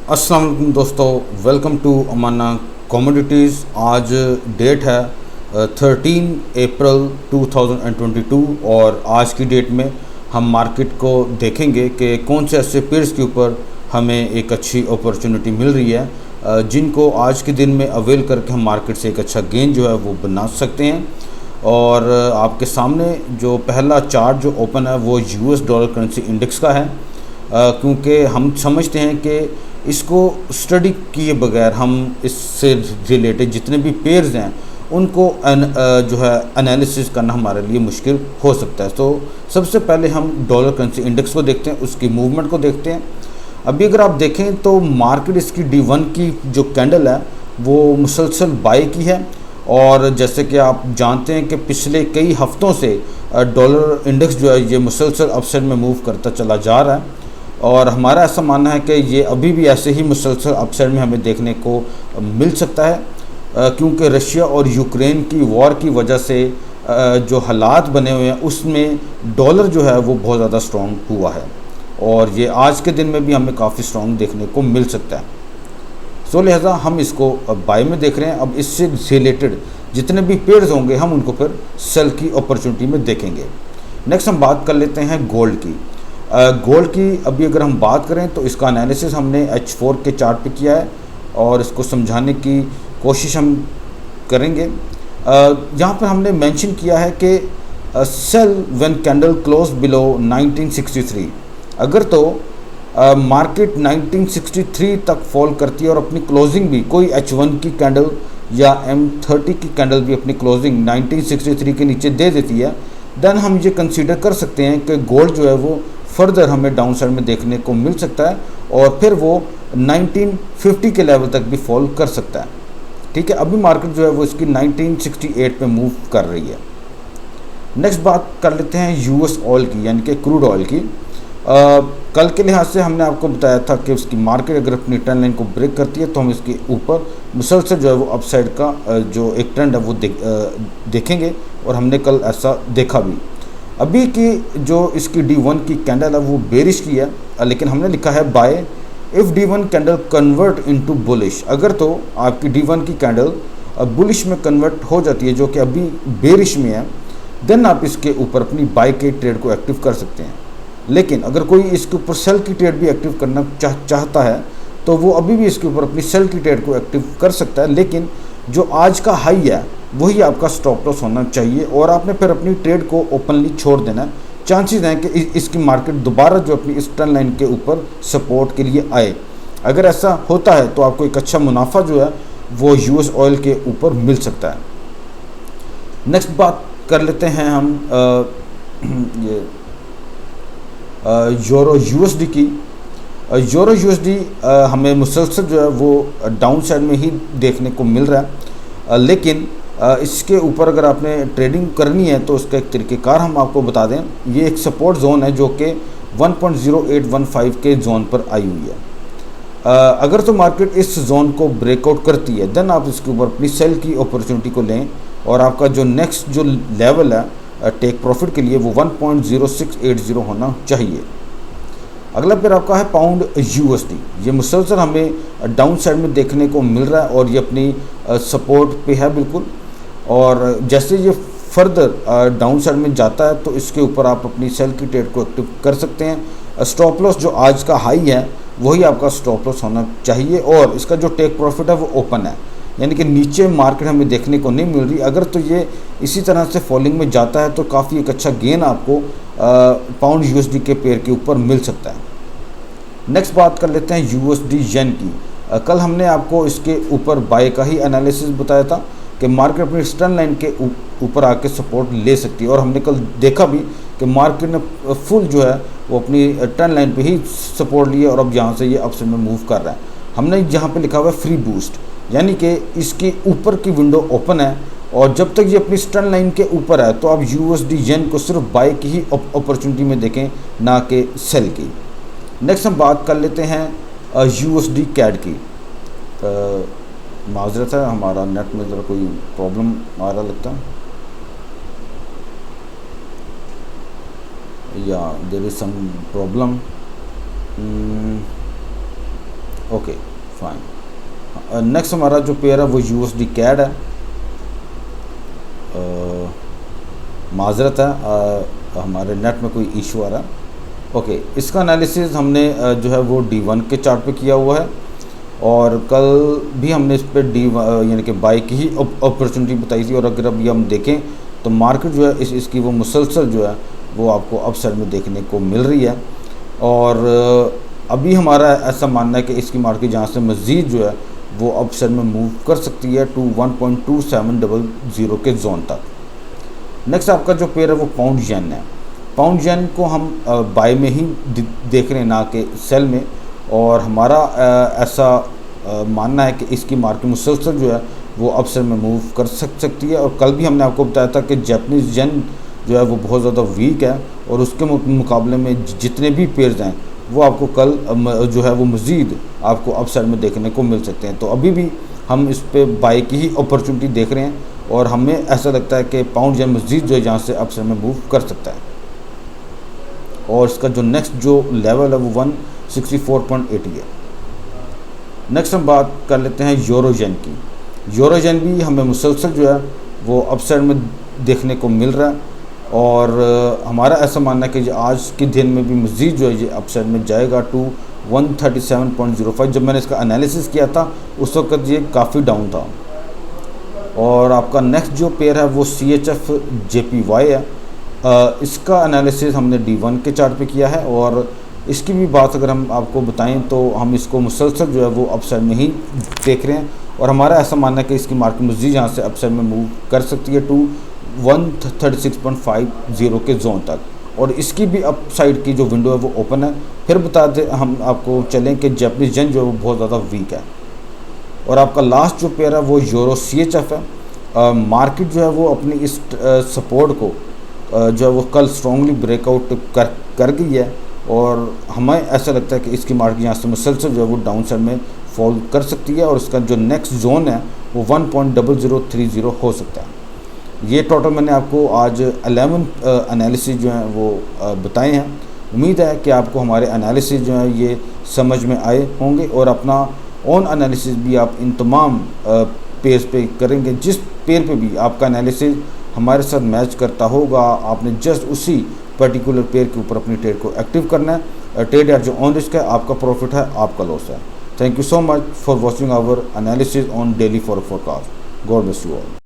अस्सलाम वालेकुम दोस्तों, वेलकम टू अमाना कमोडिटीज़। आज डेट है 13 अप्रैल 2022 और आज की डेट में हम मार्केट को देखेंगे कि कौन से ऐसे पेयर्स के ऊपर हमें एक अच्छी अपॉर्चुनिटी मिल रही है जिनको आज के दिन में अवेल करके हम मार्केट से एक अच्छा गेन जो है वो बना सकते हैं। और आपके सामने जो पहला चार्ट जो ओपन है वो यूएस डॉलर करेंसी इंडेक्स का है, क्योंकि हम समझते हैं कि इसको स्टडी किए बगैर हम इससे रिलेटेड जितने भी पेयर्स हैं उनको जो है एनालिसिस करना हमारे लिए मुश्किल हो सकता है। तो सबसे पहले हम डॉलर करेंसी इंडेक्स को देखते हैं, उसकी मूवमेंट को देखते हैं। अभी अगर आप देखें तो मार्केट इसकी D1 की जो कैंडल है वो मुसलसल बाई की है, और जैसे कि आप जानते हैं कि पिछले कई हफ्तों से डॉलर इंडेक्स जो है ये मुसलसल अपसाइड में मूव करता चला जा रहा है। और हमारा ऐसा मानना है कि ये अभी भी ऐसे ही मुसलसल अपसाइड में हमें देखने को मिल सकता है, क्योंकि रशिया और यूक्रेन की वॉर की वजह से जो हालात बने हुए हैं उसमें डॉलर जो है वो बहुत ज़्यादा स्ट्रॉन्ग हुआ है और ये आज के दिन में भी हमें काफ़ी स्ट्रॉन्ग देखने को मिल सकता है। सो लिहाजा हम इसको बाय में देख रहे हैं। अब इससे रिलेटेड जितने भी पेयर्स होंगे हम उनको फिर सेल की अपॉर्चुनिटी में देखेंगे। नेक्स्ट हम बात कर लेते हैं गोल्ड की। गोल्ड की अभी अगर हम बात करें तो इसका एनालिसिस हमने H4 के चार्ट पे किया है और इसको समझाने की कोशिश हम करेंगे। यहाँ पर हमने मेंशन किया है कि sell when candle close below 1963। अगर तो मार्केट 1963 तक फॉल करती है और अपनी क्लोजिंग भी कोई H1 की कैंडल या M30 की कैंडल भी अपनी क्लोजिंग 1963 के नीचे दे देती है, देन हम ये कंसीडर कर सकते हैं कि गोल्ड जो है वो फर्दर हमें डाउन साइड में देखने को मिल सकता है और फिर वो 1950 के लेवल तक भी फॉल कर सकता है। ठीक है, अभी मार्केट जो है वो इसकी 1968 पे मूव कर रही है। नेक्स्ट बात कर लेते हैं यूएस ऑयल की, यानी कि क्रूड ऑयल की। कल के लिहाज से हमने आपको बताया था कि उसकी मार्केट अगर अपनी ट्रेंड लाइन को ब्रेक करती है तो हम इसके ऊपर मुसलसल जो है वो अपसाइड का जो एक ट्रेंड है वो देखेंगे और हमने कल ऐसा देखा भी। अभी की जो इसकी D1 की कैंडल है वो बेरिश की है, लेकिन हमने लिखा है buy if D1 candle convert into bullish. अगर तो आपकी D1 की कैंडल बुलिश में कन्वर्ट हो जाती है जो कि अभी बेरिश में है, देन आप इसके ऊपर अपनी बाय के ट्रेड को एक्टिव कर सकते हैं। लेकिन अगर कोई इसके ऊपर सेल की ट्रेड भी एक्टिव करना चाहता है तो वो अभी भी इसके ऊपर अपनी सेल की ट्रेड को एक्टिव कर सकता है, लेकिन जो आज का हाई है वही आपका स्टॉप लॉस होना चाहिए और आपने फिर अपनी ट्रेड को ओपनली छोड़ देना है। चांसेस हैं कि इसकी मार्केट दोबारा जो अपनी इस ट्रेंड लाइन के ऊपर सपोर्ट के लिए आए। अगर ऐसा होता है तो आपको एक अच्छा मुनाफा जो है वो यूएस ऑयल के ऊपर मिल सकता है। नेक्स्ट बात कर लेते हैं हम ये यूरो यूएसडी की। यूरो यूएसडी हमें मुसलसल जो है वो डाउन साइड में ही देखने को मिल रहा है, लेकिन इसके ऊपर अगर आपने ट्रेडिंग करनी है तो उसका एक तरीक़ेकार हम आपको बता दें। ये एक सपोर्ट जोन है जो कि 1.0815 के जोन पर आई हुई है। अगर तो मार्केट इस जोन को ब्रेकआउट करती है देन आप इसके ऊपर अपनी सेल की अपॉर्चुनिटी को लें और आपका जो नेक्स्ट जो लेवल है टेक प्रॉफिट के लिए वो 1.0680 होना चाहिए। अगला फिर आपका है पाउंड यूएसडी। ये मुसलसल हमें डाउन साइड में देखने को मिल रहा है और ये अपनी सपोर्ट पे है बिल्कुल, और जैसे ये फर्दर डाउन साइड में जाता है तो इसके ऊपर आप अपनी सेल की ट्रेड को एक्टिव कर सकते हैं। स्टॉप लॉस जो आज का हाई है वही आपका स्टॉप लॉस होना चाहिए और इसका जो टेक प्रॉफिट है वो ओपन है, यानी कि नीचे मार्केट हमें देखने को नहीं मिल रही। अगर तो ये इसी तरह से फॉलिंग में जाता है तो काफ़ी एक अच्छा गेन आपको पाउंड यूएसडी के पेयर के ऊपर मिल सकता है। नेक्स्ट बात कर लेते हैं यूएसडी येन की। कल हमने आपको इसके ऊपर बाय का ही एनालिसिस बताया था कि मार्केट अपनी ट्रेंड लाइन के ऊपर आके सपोर्ट ले सकती है और हमने कल देखा भी कि मार्केट ने फुल जो है वो अपनी ट्रेंड लाइन पे ही सपोर्ट लिया और अब यहाँ से ये अपसाइड में मूव कर रहा है। हमने यहाँ पे लिखा हुआ है फ्री बूस्ट, यानी कि इसके ऊपर की विंडो ओपन है और जब तक ये अपनी ट्रेंड लाइन के ऊपर है तो आप यूएसडी येन को सिर्फ बाय की ही अपॉर्चुनिटी में देखें, ना कि सेल की। नेक्स्ट हम बात कर लेते हैं यूएसडी कैड की। माजरत है, हमारा नेट में ज़रा कोई प्रॉब्लम आ रहा लगता है, या there is some problem. Okay fine. Next हमारा जो पेयर है वो USD CAD है। माजरत है, हमारे नेट में कोई इशू आ रहा है। ओके, इसका एनालिसिस हमने जो है वो D1 के चार्ट पे किया हुआ है, और कल भी हमने इस पर यानी कि बाई की ही अपॉर्चुनिटी बताई थी। और अगर अभी हम देखें तो मार्केट जो है इसकी वो मुसलसल जो है वो आपको अपसाइड में देखने को मिल रही है। और अभी हमारा ऐसा मानना है कि इसकी मार्केट जहाँ से मज़ीद जो है वो अपसाइड में मूव कर सकती है टू 1.2700 के जोन तक। नेक्स्ट आपका जो पेयर है वो पाउंड येन है। पाउंड येन को हम बाय में ही देख रहे हैं, ना कि सेल में। और हमारा ऐसा मानना है कि इसकी मार्केट मुसलसल जो है वो अपसाइड में मूव कर सकती है। और कल भी हमने आपको बताया था कि जापानीज़ येन जो है वो बहुत ज़्यादा वीक है, और उसके मुकाबले में जितने भी पेयर्स हैं वो आपको कल जो है वो मज़ीद आपको अपसाइड में देखने को मिल सकते हैं। तो अभी भी हम इस पे बाई की ही अपॉर्चुनिटी देख रहे हैं, और हमें ऐसा लगता है कि पाउंड येन मज़ीद जो है यहाँ से अपसाइड में मूव कर सकता है। और इसका जो नेक्स्ट जो लेवल है वो 164.80 है। नेक्स्ट हम बात कर लेते हैं यूरो येन की। यूरो येन भी हमें मुसलसल जो है वो अपसाइड में देखने को मिल रहा है, और हमारा ऐसा मानना है कि आज के दिन में भी मज़ीद जो है ये अपसाइड में जाएगा टू 137.05। जब मैंने इसका एनालिसिस किया था उस वक्त ये काफ़ी डाउन था। और आपका नेक्स्ट जो पेयर है वो CHF JPY है। इसका एनालिसिस हमने D1 के चार्ट पे किया है, और इसकी भी बात अगर हम आपको बताएं तो हम इसको मुसलसल जो है वो अपसाइड में ही देख रहे हैं। और हमारा ऐसा मानना है कि इसकी मार्केट मज़ीद यहाँ से अपसाइड में मूव कर सकती है टू 136.50 के जोन तक। और इसकी भी अपसाइड की जो विंडो है वो ओपन है। फिर बता दें हम आपको चलें कि जापानीज़ येन जो है वो बहुत ज़्यादा वीक है। और आपका लास्ट जो पेयर है वो यूरो CHF है। मार्केट जो है वो अपनी इस सपोर्ट को जो है वो कल स्ट्रॉन्गली ब्रेकआउट कर गई है, और हमें ऐसा लगता है कि इसकी मार्केट यहाँ से मुसलसल जो है वो डाउन साइड में फॉल कर सकती है। और इसका जो नेक्स्ट जोन है वो 1.0030 हो सकता है। ये टोटल मैंने आपको आज 11 एनालिसिस जो हैं वो बताए हैं। उम्मीद है कि आपको हमारे एनालिसिस जो है ये समझ में आए होंगे, और अपना ओन एनालिसिस भी आप इन तमाम पेज पे करेंगे। जिस पेयर पे भी आपका एनालिसिस हमारे साथ मैच करता होगा, आपने जस्ट उसी पर्टिकुलर पेयर के ऊपर अपनी ट्रेड को एक्टिव करना है। ट्रेड यार जो ऑन रिस्क है, आपका प्रॉफिट है, आपका लॉस है। Thank you so much for watching our analysis on daily forex forecast. God bless you all.